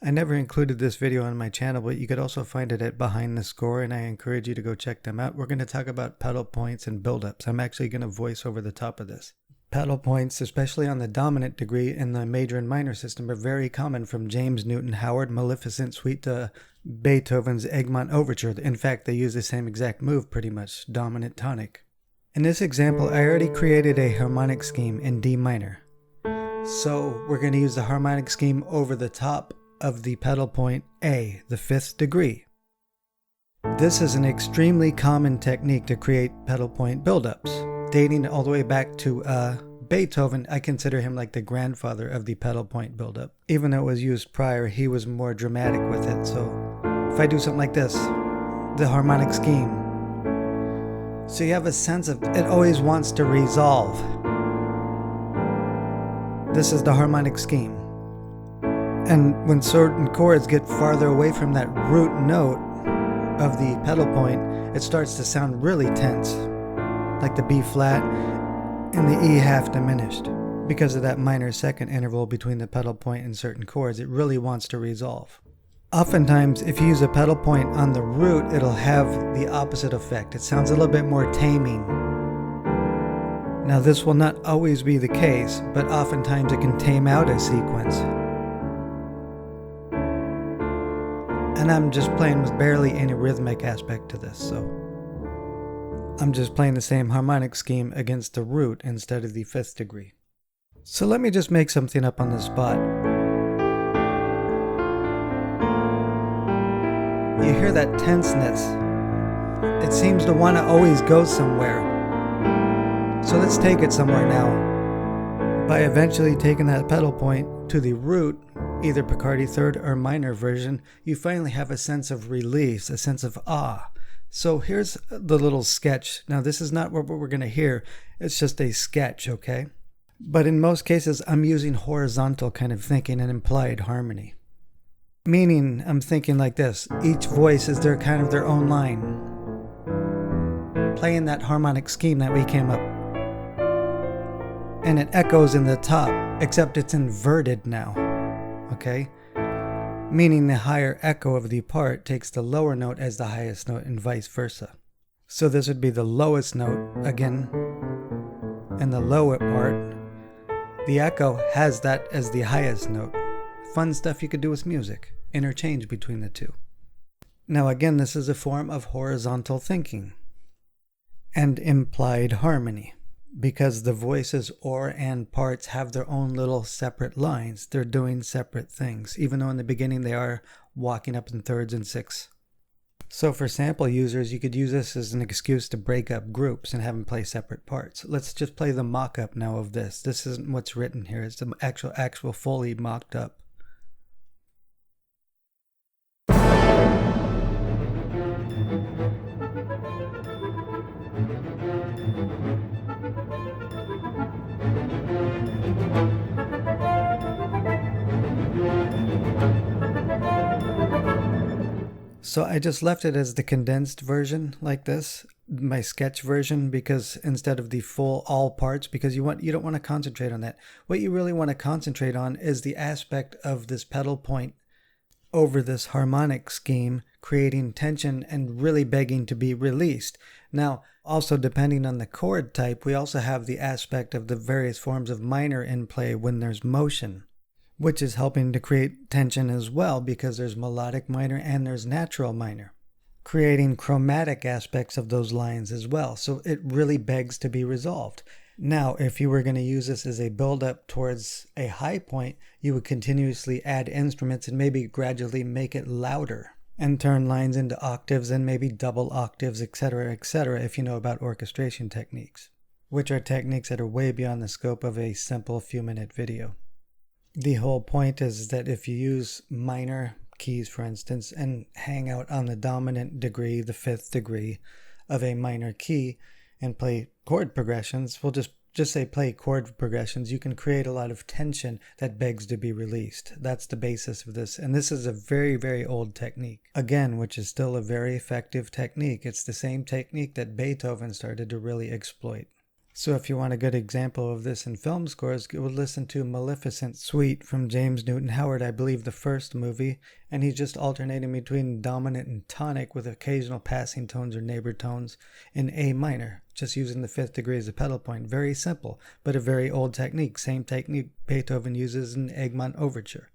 I never included this video on my channel, but you could also find it at Behind the Score, and I encourage you to go check them out. We're going to talk about pedal points and buildups. I'm actually going to voice over the top of this. Pedal points, especially on the dominant degree in the major and minor system, are very common from James Newton Howard Maleficent Suite to Beethoven's Egmont Overture. In fact, they use the same exact move pretty much, dominant tonic. In this example, I already created a harmonic scheme in D minor. So we're going to use the harmonic scheme over the top of the pedal point A, the 5th degree. This is an extremely common technique to create pedal point buildups. Dating all the way back to Beethoven, I consider him like the grandfather of the pedal point buildup. Even though it was used prior, he was more dramatic with it. So if I do something like this, the harmonic scheme, so you have a sense of it always wants to resolve. This is the harmonic scheme. And when certain chords get farther away from that root note of the pedal point, it starts to sound really tense, like the B flat and the E half diminished. Because of that minor second interval between the pedal point and certain chords, it really wants to resolve. Oftentimes, if you use a pedal point on the root, it'll have the opposite effect. It sounds a little bit more taming. Now, this will not always be the case, but oftentimes it can tame out a sequence. And I'm just playing with barely any rhythmic aspect to this, so I'm just playing the same harmonic scheme against the root instead of the 5th degree. So let me just make something up on the spot. You hear that tenseness. It seems to want to always go somewhere. So let's take it somewhere now. By eventually taking that pedal point to the root, either Picardy third or minor version, you finally have a sense of release, a sense of ah. So here's the little sketch. Now this is not what we're going to hear. It's just a sketch, okay? But in most cases, I'm using horizontal kind of thinking and implied harmony. Meaning, I'm thinking like this. Each voice is their kind of their own line. Playing that harmonic scheme that we came up. And it echoes in the top, except it's inverted now. Okay? Meaning the higher echo of the part takes the lower note as the highest note and vice versa. So this would be the lowest note again, and the lower part, the echo has that as the highest note. Fun stuff you could do with music, interchange between the two. Now again, this is a form of horizontal thinking and implied harmony. Because the voices or and parts have their own little separate lines. They're doing separate things, even though in the beginning they are walking up in thirds and sixths. So for sample users, you could use this as an excuse to break up groups and have them play separate parts. Let's just play the mock-up now of this. This isn't what's written here. It's the actual fully mocked up. So I just left it as the condensed version like this, my sketch version, because instead of the full all parts, because you don't want to concentrate on that. What you really want to concentrate on is the aspect of this pedal point over this harmonic scheme, creating tension and really begging to be released. Now, also depending on the chord type, we also have the aspect of the various forms of minor in play when there's motion, which is helping to create tension as well, because there's melodic minor and there's natural minor, creating chromatic aspects of those lines as well. So it really begs to be resolved. Now, if you were going to use this as a build-up towards a high point, you would continuously add instruments and maybe gradually make it louder and turn lines into octaves and maybe double octaves, etc., if you know about orchestration techniques, which are techniques that are way beyond the scope of a simple few-minute video. The whole point is that if you use minor keys, for instance, and hang out on the dominant degree, the 5th degree of a minor key, and play chord progressions, we'll just say play chord progressions, you can create a lot of tension that begs to be released. That's the basis of this. And this is a very, very old technique, again, which is still a very effective technique. It's the same technique that Beethoven started to really exploit. So if you want a good example of this in film scores, go listen to Maleficent Suite from James Newton Howard, I believe the first movie, and he's just alternating between dominant and tonic with occasional passing tones or neighbor tones in A minor, just using the fifth degree as a pedal point. Very simple, but a very old technique. Same technique Beethoven uses in Egmont Overture.